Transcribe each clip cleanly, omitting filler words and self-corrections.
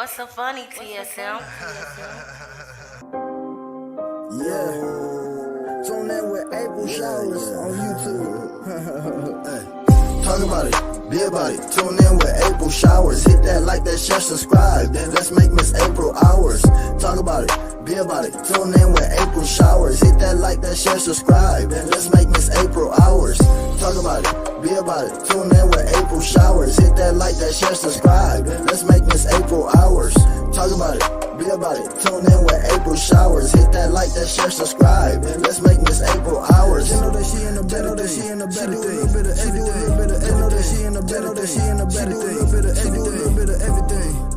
What's so funny, TSM? Yeah. Tune in with April Showers on YouTube. Hey. Talk about it, be about it. Tune in with April Showers. Hit that like, that share, subscribe. Then let's make Miss April ours. Talk about it, be about it. Tune in with April Showers. Hit that like, that share, subscribe. Then let's make Miss April ours. Talk about it, be about it. Tune in with April Showers. Hit that like, that share, subscribe. Then let's make Miss April ours. Talk about it, be about it. Tune in with April Showers. Hit that like, that share, subscribe. And let's make Miss April ours. You know that she in the better thing. She do a little bit of everything. You know that she in the better thing. She do a little bit of everything. She do a little bit of everything.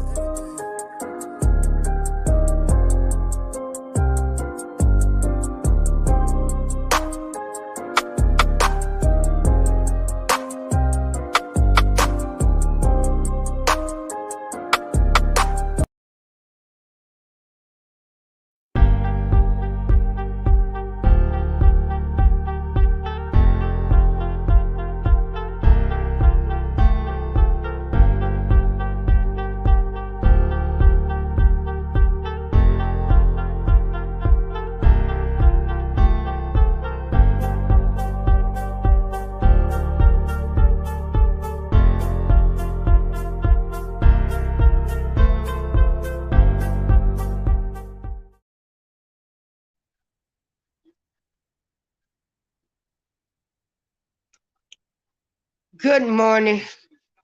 Good morning,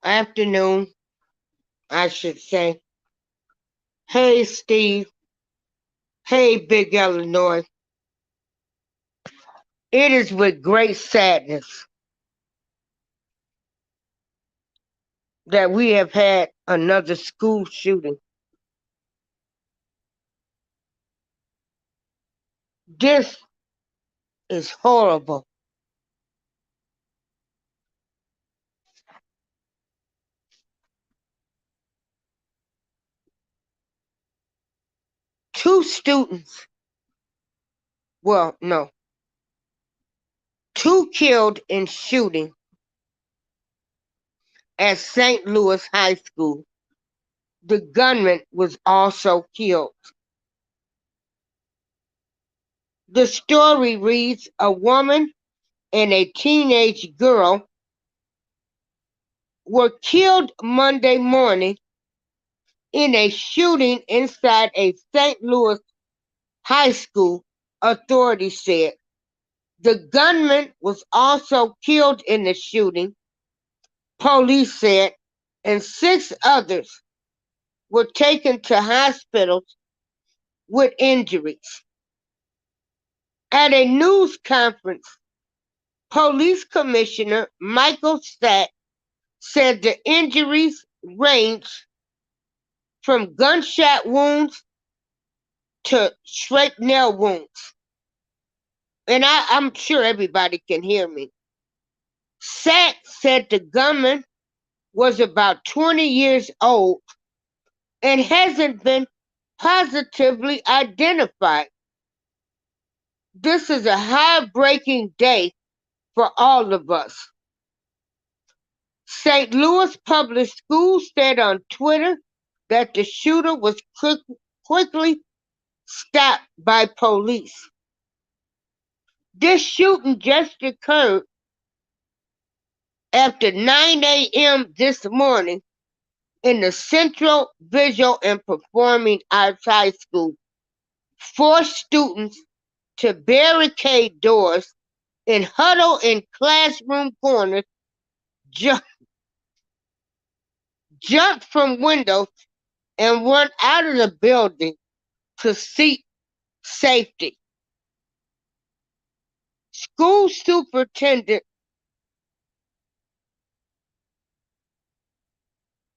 afternoon, I should say. Hey, Steve. Hey, Big Illinois. It is with great sadness that we have had another school shooting. This is horrible. Two students, well, no, two killed in shooting at St. Louis High School. The gunman was also killed. The story reads, a woman and a teenage girl were killed Monday morning in a shooting inside a St. Louis high school, authorities said. The gunman was also killed in the shooting, police said, and 6 others were taken to hospitals with injuries. At a news conference, Police Commissioner Michael Stack said the injuries range from gunshot wounds to shrapnel wounds. And I'm sure everybody can hear me. Sack said the gunman was about 20 years old and hasn't been positively identified. This is a heartbreaking day for all of us. St. Louis Public Schools said on Twitter that the shooter was quickly stopped by police. This shooting just occurred after 9 a.m. this morning in the Central Visual and Performing Arts High School. 4 students to barricade doors and huddle in classroom corners, jumped from windows and run out of the building to seek safety. School Superintendent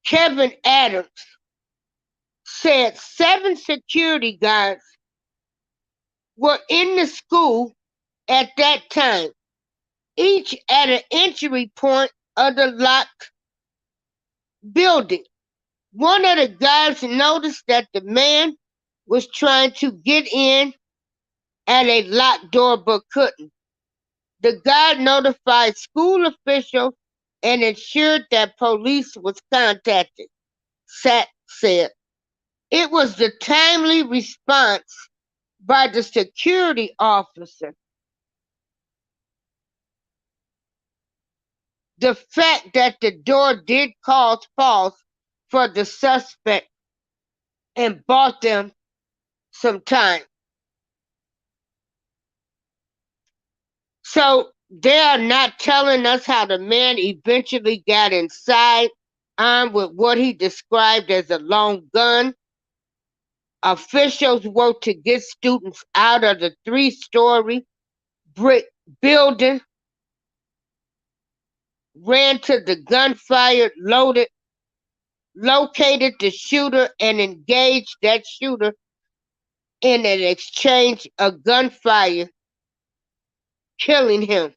Kevin Adams said 7 security guards were in the school at that time, each at an entry point of the locked building. One of the guards noticed that the man was trying to get in at a locked door but couldn't. The guard notified school officials and ensured that police was contacted, Sack said. It was the timely response by the security officer. The fact that the door did cause pause for the suspect and bought them some time. So they are not telling us how the man eventually got inside, armed with what he described as a long gun. Officials worked to get students out of the 3-story brick building, ran to the gunfire located the shooter, and engaged that shooter in an exchange of gunfire, killing him.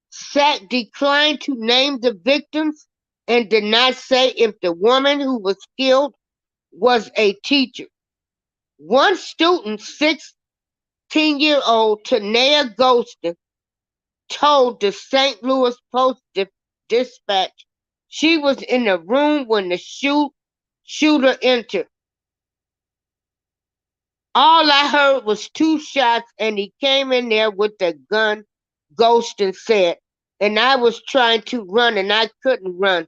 Sack declined to name the victims and did not say if the woman who was killed was a teacher. One student, 16-year-old Tanea Golston, told the St. Louis Post-Dispatch she was in the room when the shooter entered. All I heard was 2 shots and he came in there with the gun, Golston said, and I was trying to run and I couldn't run.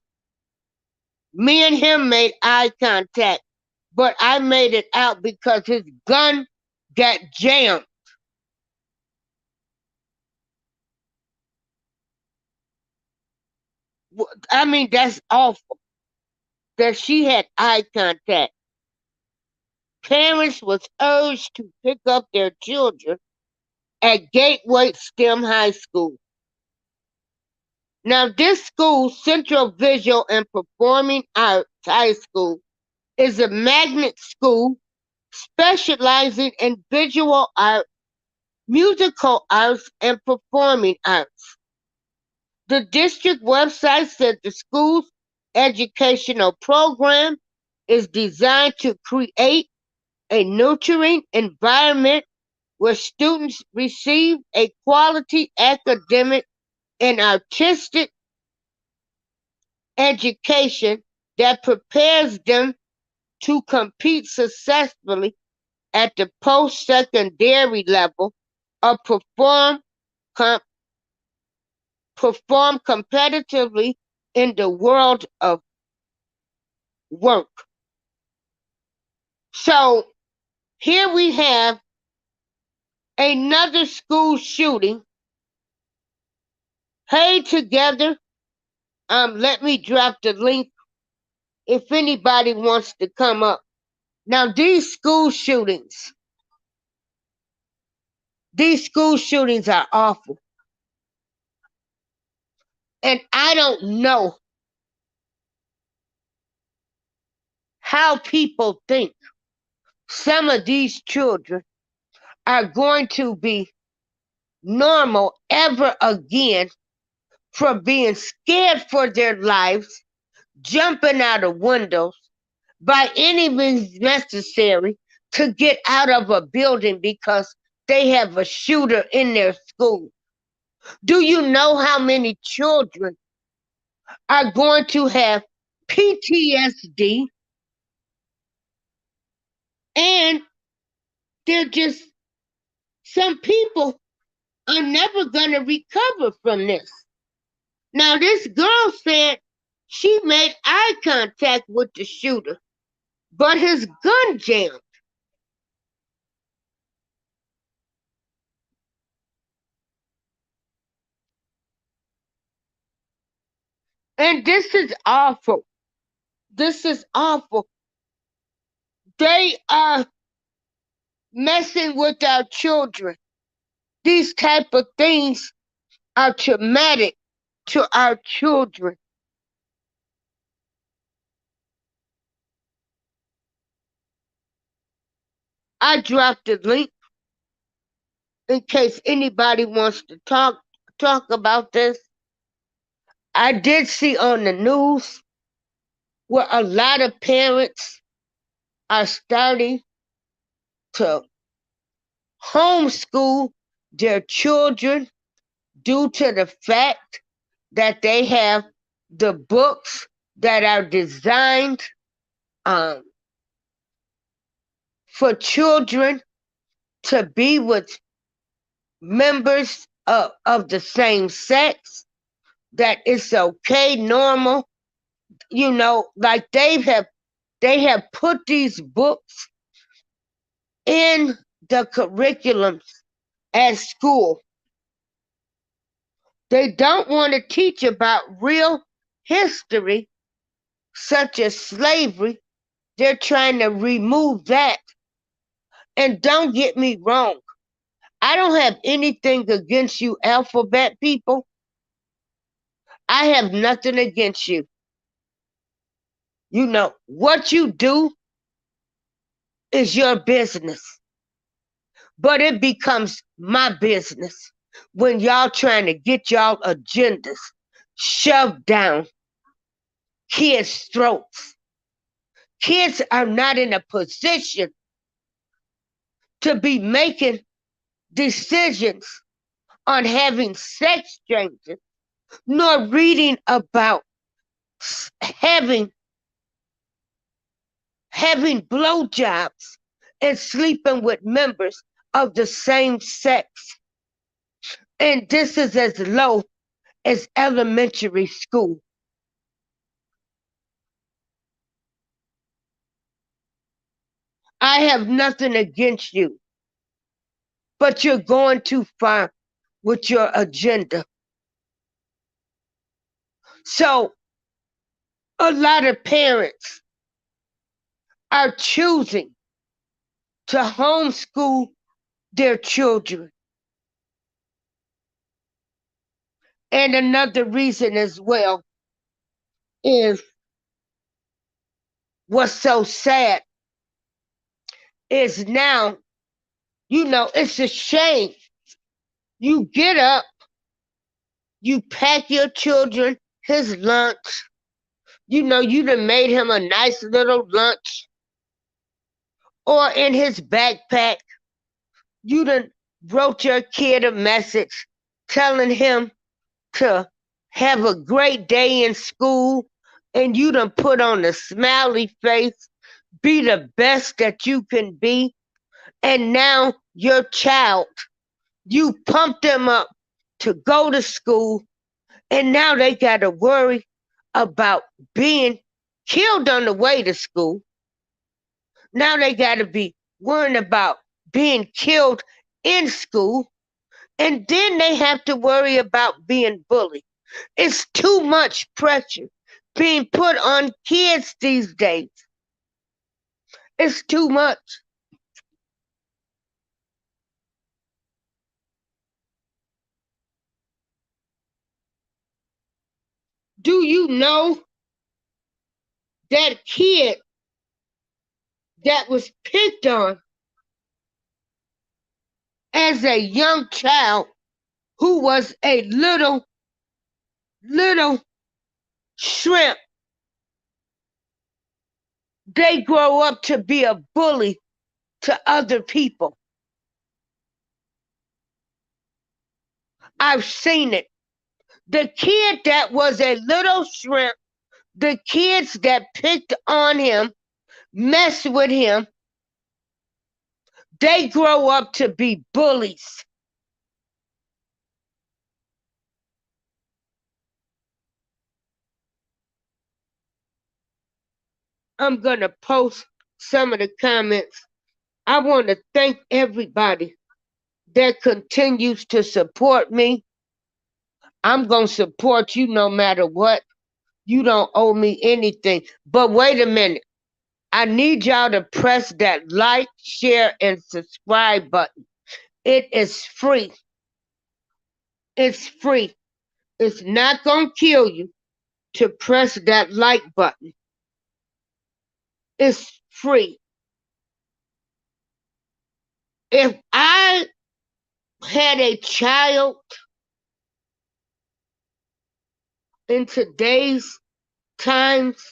Me and him made eye contact, but I made it out because his gun got jammed. I mean, that's awful that she had eye contact. Parents was urged to pick up their children at Gateway STEM High School. Now, this school, Central Visual and Performing Arts High School, is a magnet school specializing in visual art, musical arts, and performing arts. The district website said the school's educational program is designed to create a nurturing environment where students receive a quality academic and artistic education that prepares them to compete successfully at the post-secondary level or perform competitively in the world of work. So here we have another school shooting. Hey, together. Let me drop the link if anybody wants to come up. Now, these school shootings are awful. And I don't know how people think some of these children are going to be normal ever again from being scared for their lives, jumping out of windows by any means necessary to get out of a building because they have a shooter in their school. Do you know how many children are going to have PTSD and they're just, some people are never going to recover from this. Now, this girl said she made eye contact with the shooter, but his gun jammed. And this is awful. This is awful. They are messing with our children. These type of things are traumatic to our children. I dropped the link in case anybody wants to talk about this. I did see on the news where a lot of parents are starting to homeschool their children due to the fact that they have the books that are designed for children to be with members of the same sex, that it's okay, normal. Like they have put these books in the curriculums at school. They don't want to teach about real history, such as slavery. They're trying to remove that. And don't get me wrong, I don't have anything against you alphabet people. I have nothing against you. What you do is your business. But it becomes my business when y'all trying to get y'all agendas shoved down kids' throats. Kids are not in a position to be making decisions on having sex changes, nor reading about having blowjobs and sleeping with members of the same sex. And this is as low as elementary school. I have nothing against you, but you're going too far with your agenda. So a lot of parents are choosing to homeschool their children. And another reason as well is what's so sad is now, it's a shame. You get up, you pack your children his lunch. You done made him a nice little lunch. Or in his backpack, you done wrote your kid a message telling him to have a great day in school, and you done put on a smiley face, be the best that you can be. And now your child, you pumped them up to go to school, and now they got to worry about being killed on the way to school. Now they got to be worrying about being killed in school. And then they have to worry about being bullied. It's too much pressure being put on kids these days. It's too much. Do you know that kid that was picked on as a young child, who was a little shrimp? They grow up to be a bully to other people. I've seen it. The kid that was a little shrimp, the kids that picked on him, messed with him, they grow up to be bullies. I'm going to post some of the comments. I want to thank everybody that continues to support me. I'm going to support you no matter what. You don't owe me anything. But wait a minute. I need y'all to press that like, share, and subscribe button. It is free. It's free. It's not going to kill you to press that like button. It's free. If I had a child in today's times,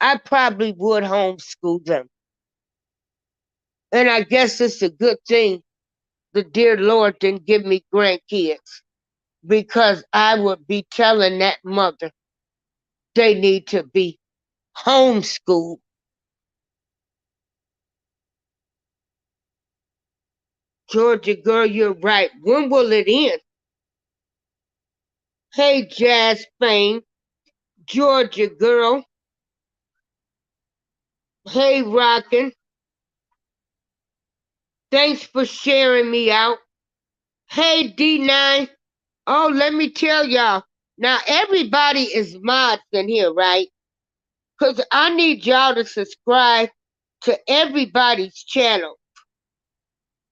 I probably would homeschool them. And I guess it's a good thing the dear Lord didn't give me grandkids, because I would be telling that mother they need to be homeschooled. Georgia girl, you're right. When will it end? Hey, Jazz Fame, Georgia girl. Hey, Rockin'. Thanks for sharing me out. Hey, D9. Oh, let me tell y'all. Now, everybody is mods in here, right? Because I need y'all to subscribe to everybody's channel.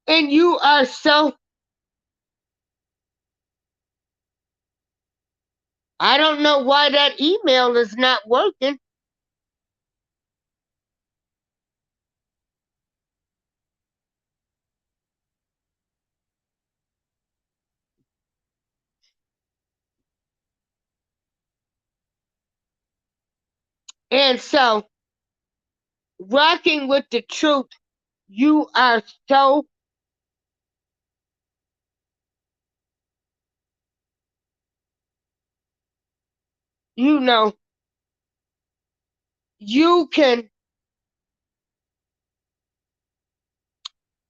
And you are so... I don't know why that email is not working. And so, rocking with the truth, you are so... You know, you can...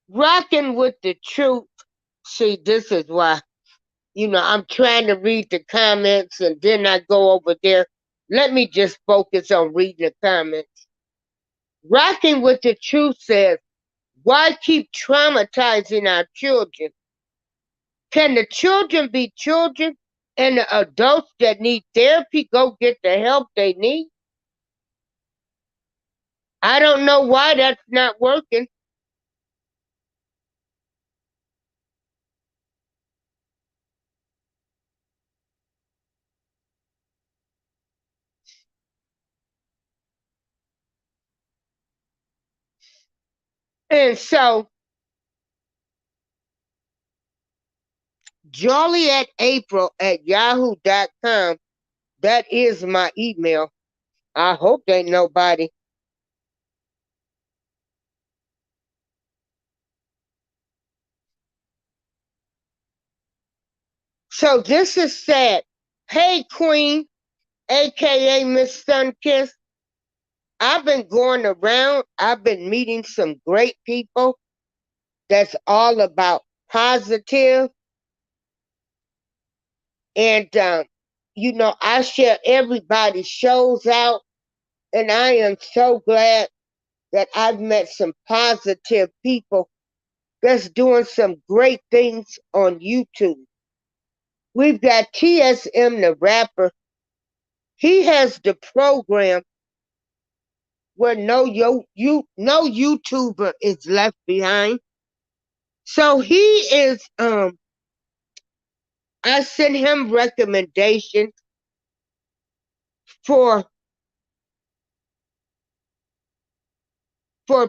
Rocking with the truth. See, this is why. I'm trying to read the comments and then I go over there. Let me just focus on reading the comments. Rocking with the truth says, why keep traumatizing our children? Can the children be children and the adults that need therapy go get the help they need? I don't know why that's not working. And so, JolietApril@yahoo.com, that is my email. I hope ain't nobody. So this is sad. Hey, Queen, aka Miss Sunkiss. I've been going around. I've been meeting some great people that's all about positive. And, I share everybody's shows out. And I am so glad that I've met some positive people that's doing some great things on YouTube. We've got TSM the rapper. He has the program where no YouTuber is left behind. So he is I sent him recommendations for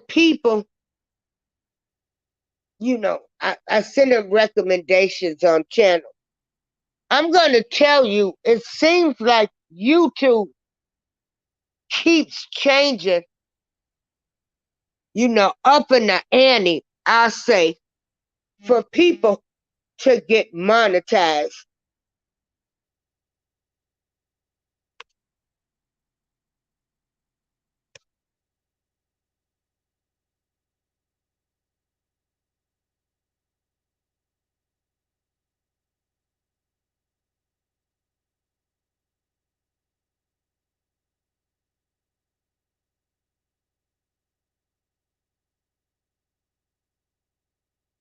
people, I sent him recommendations on channel. I'm gonna tell you, it seems like YouTube keeps changing, up in the ante, I say, for people to get monetized.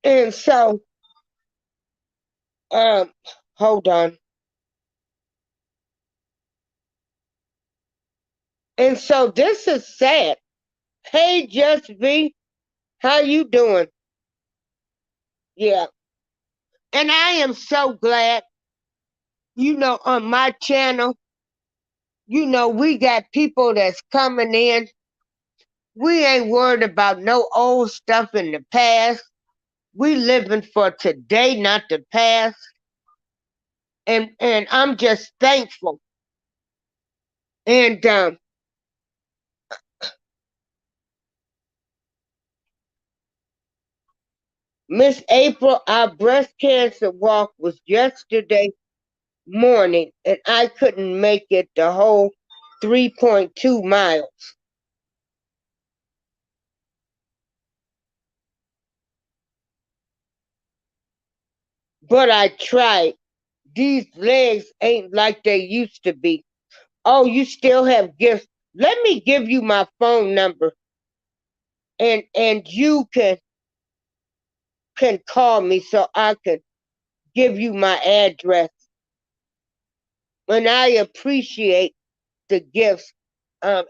And so, hold on. And so this is sad. Hey, Just V, how you doing? Yeah. And I am so glad, on my channel, we got people that's coming in. We ain't worried about no old stuff in the past. We living for today, not the past. And I'm just thankful. And Miss April, our breast cancer walk was yesterday morning, and I couldn't make it the whole 3.2 miles. but I tried. These legs ain't like they used to be. Oh, you still have gifts. Let me give you my phone number, and you can call me so I can give you my address. And I appreciate the gifts.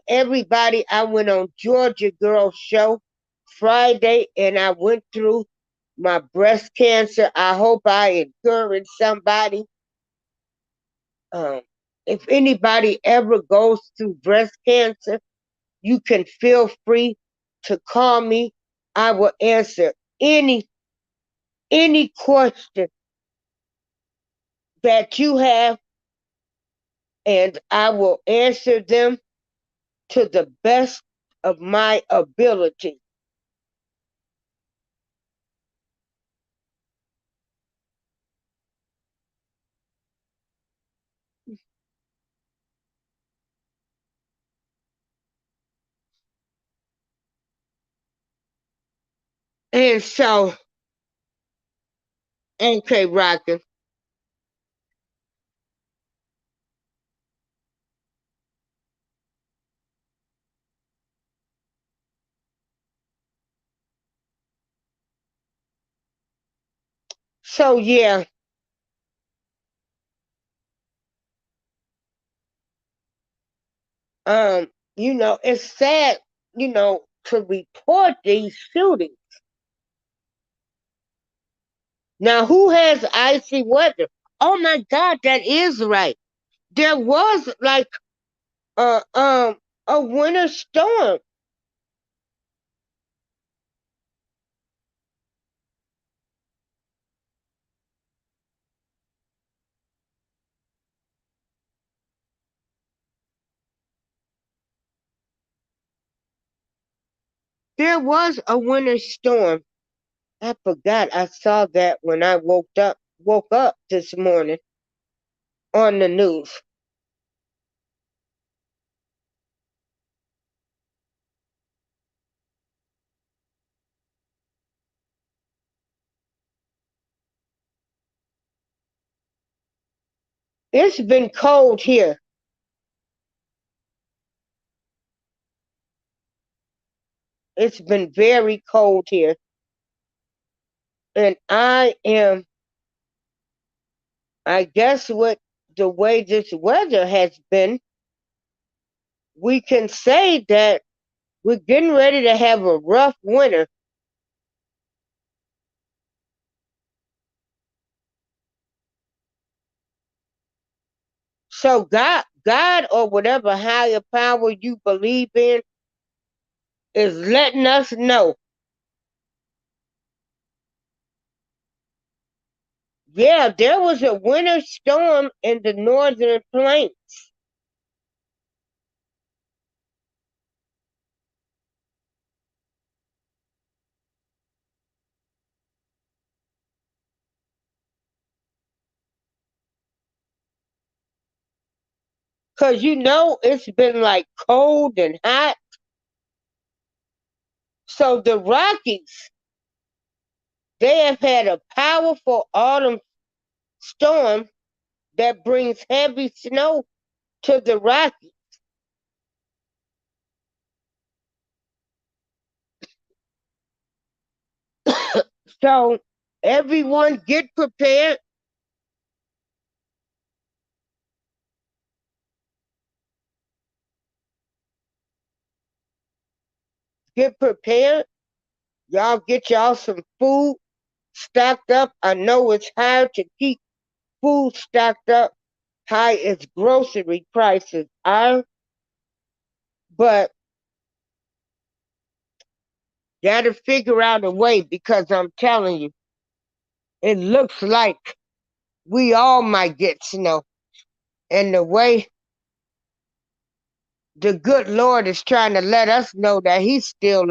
Everybody, I went on Georgia Girl Show Friday, and I went through my breast cancer. I hope I encourage somebody. Um, if anybody ever goes through breast cancer, you can feel free to call me. I will answer any question that you have, and I will answer them to the best of my ability. And so, okay, Rocket. So yeah, um, it's sad, to report these shootings. Now, who has icy weather? Oh my God, that is right. There was like a a winter storm. There was a winter storm. I forgot I saw that when I woke up this morning on the news. It's been cold here. It's been very cold here. And I guess with the way this weather has been, we can say that we're getting ready to have a rough winter. So God or whatever higher power you believe in is letting us know. Yeah, there was a winter storm in the northern plains. Cause it's been like cold and hot. So the Rockies, they have had a powerful autumn storm that brings heavy snow to the Rockies. So everyone get prepared. Y'all get y'all some food stocked up. I know it's hard to keep food stocked up high as grocery prices are, but gotta figure out a way because I'm telling you, it looks like we all might get snow. And the way the good Lord is trying to let us know that He's still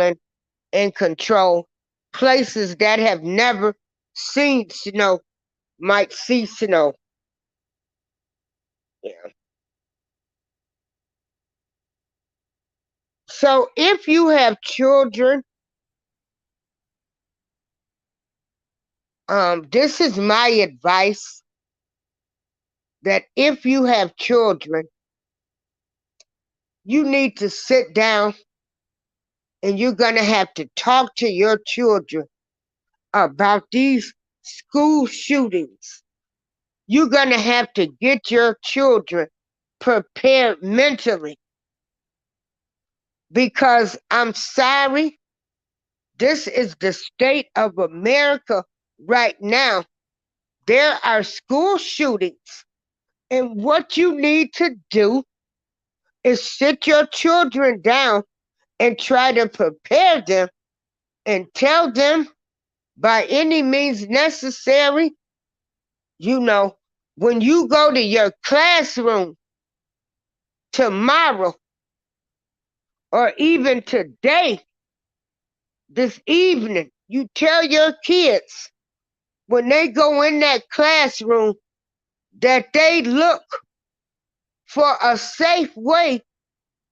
in control. Places that have never seen snow might see snow. Yeah. So if you have children, This is my advice, that if you have children, you need to sit down and you're going to have to talk to your children about these school shootings. You're going to have to get your children prepared mentally, because I'm sorry, this is the state of America right now. There are school shootings, and what you need to do is sit your children down and try to prepare them and tell them by any means necessary, when you go to your classroom tomorrow or even today, this evening, you tell your kids when they go in that classroom that they look for a safe way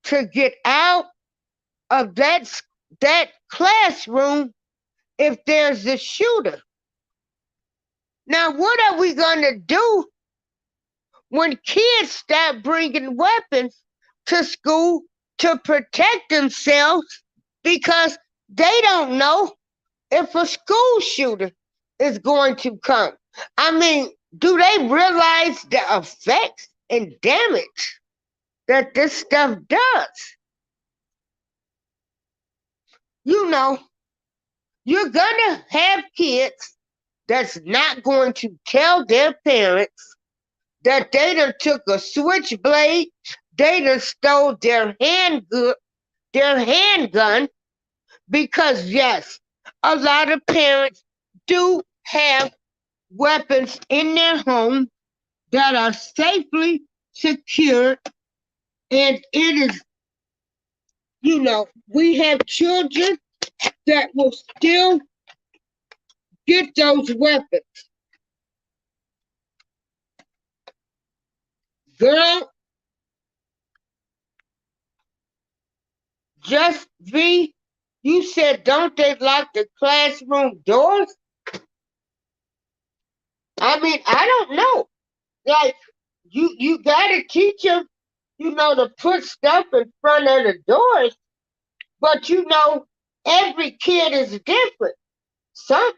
to get out of that classroom if there's a shooter. Now, what are we going to do when kids start bringing weapons to school to protect themselves because they don't know if a school shooter is going to come? I mean, do they realize the effects and damage that this stuff does? You're gonna have kids that's not going to tell their parents that they done took a switchblade, they done stole their handgun, because yes, a lot of parents do have weapons in their home that are safely secured, and it is, we have children that will still get those weapons. Girl, Just V, you said don't they lock the classroom doors? I mean, I don't know. Like, you gotta teach them, to put stuff in front of the doors, but every kid is different. Some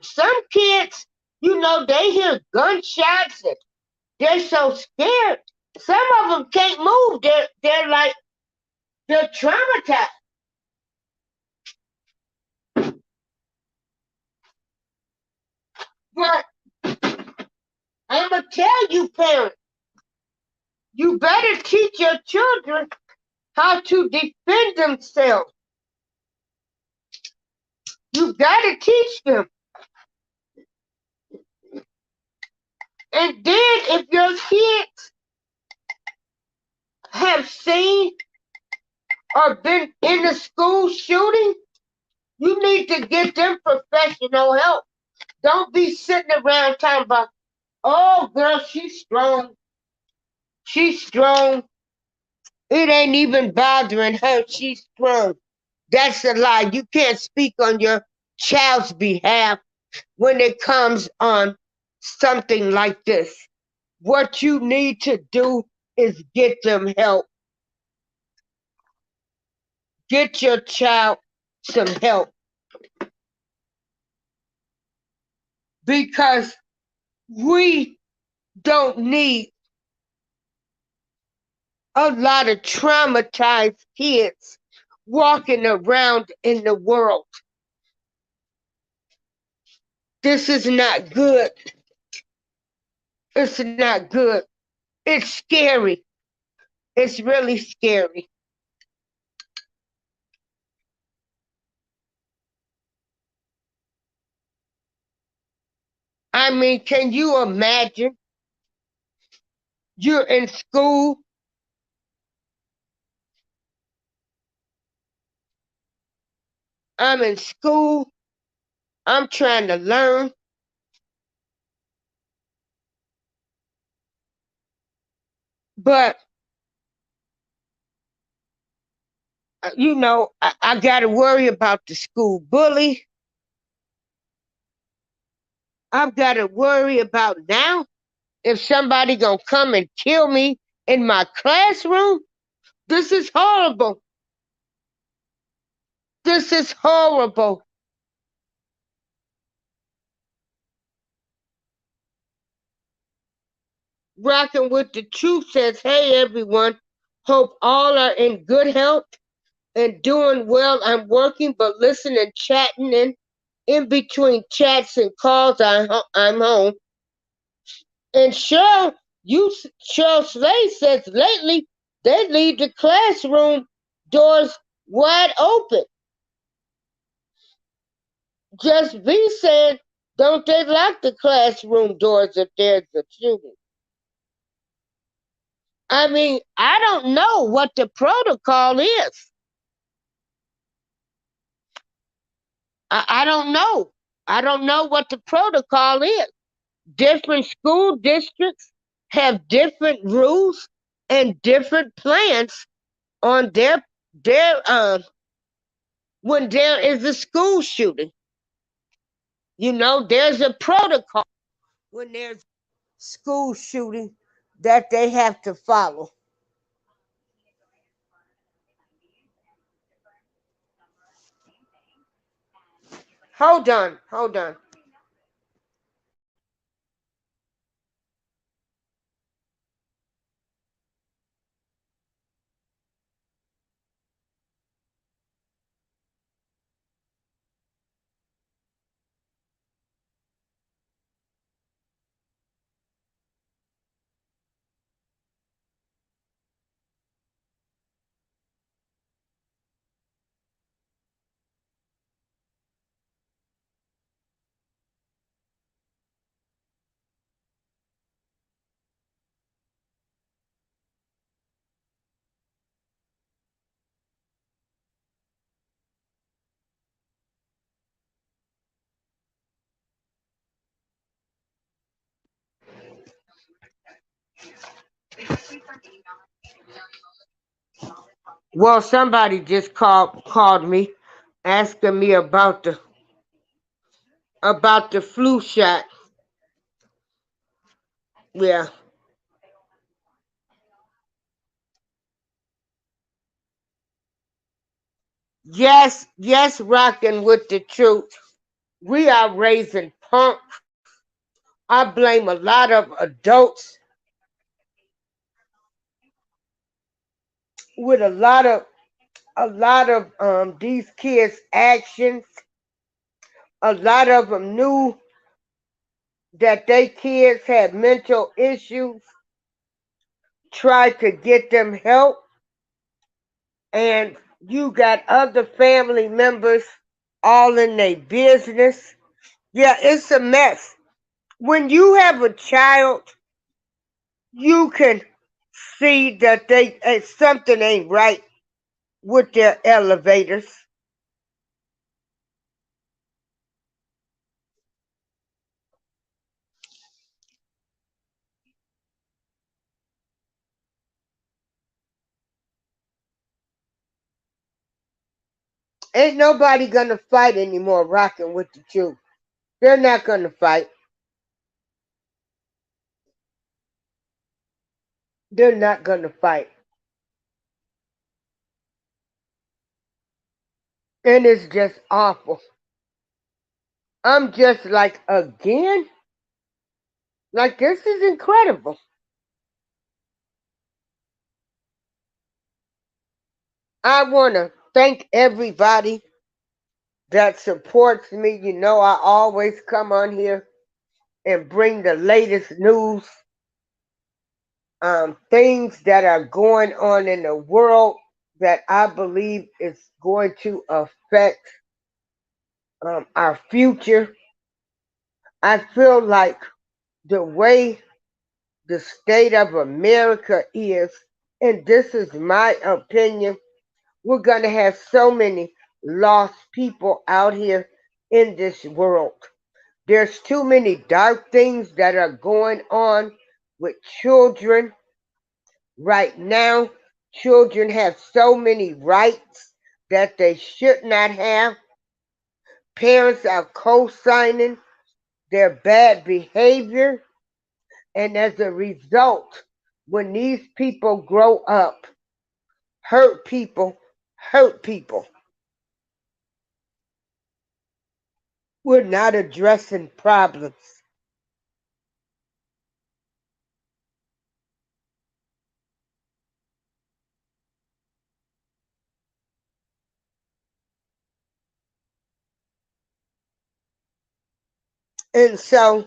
kids, they hear gunshots and they're so scared. Some of them can't move. They're traumatized. But I'm gonna tell you, parents, you better teach your children how to defend themselves. You gotta teach them. And then if your kids have seen or been in a school shooting, you need to get them professional help. Don't be sitting around talking about, oh girl, she's strong. She's strong. It ain't even bothering her. She's strong. That's a lie. You can't speak on your child's behalf when it comes on something like this. What you need to do is get them help. Get your child some help. Because we don't need a lot of traumatized kids walking around in the world. This is not good. It's not good. It's scary. It's really scary. I mean, can you imagine? You're in school. I'm in school. I'm trying to learn. But, I got to worry about the school bully. I've got to worry about now if somebody gonna come and kill me in my classroom. This is horrible. This is horrible. Rocking with the Truth says, hey everyone, hope all are in good health and doing well. I'm working, but listening, chatting, and in between chats and calls, I'm home. And Cheryl Slade says lately they leave the classroom doors wide open. Just be saying, don't they lock the classroom doors if there's a shooting? I mean, I don't know what the protocol is. I don't know. I don't know what the protocol is. Different school districts have different rules and different plans on their when there is a school shooting. You know, there's a protocol when there's school shooting that they have to follow. Hold on, hold on. Well, somebody just called me asking me about the flu shot. Yeah. Yes, yes, rocking with the truth. We are raising punks. I blame a lot of adults with a lot of these kids' actions. A lot of them knew that they kids had mental issues, tried to get them help, and you got other family members all in their business. Yeah, it's a mess. When you have a child, you can see that something ain't right with their elevators. Ain't nobody gonna fight anymore rocking with the truth. They're not gonna fight. They're not gonna fight. And it's just awful. I'm just like, again? Like, this is incredible. I want to thank everybody that supports me. You know, I always come on here and bring the latest news, things that are going on in the world that I believe is going to affect our future. I feel like the way the state of America is, and this is my opinion, we're going to have so many lost people out here in this world. There's too many dark things that are going on with children right now. Children have so many rights that they should not have. Parents are co signing their bad behavior, and as a result, when these people grow up, hurt people, hurt people. We're not addressing problems. And so,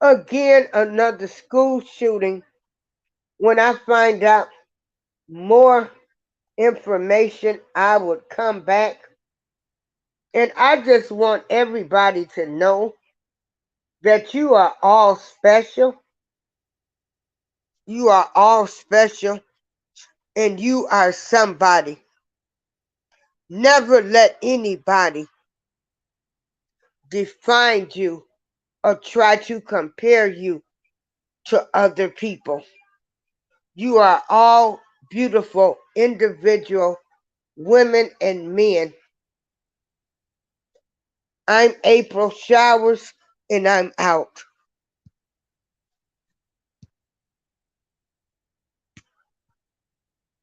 again, another school shooting. When I find out more information, I would come back. And I just want everybody to know that you are all special. You are all special, and you are somebody. Never let anybody define you or try to compare you to other people. You are all beautiful individual women and men. I'm April Showers, and I'm out.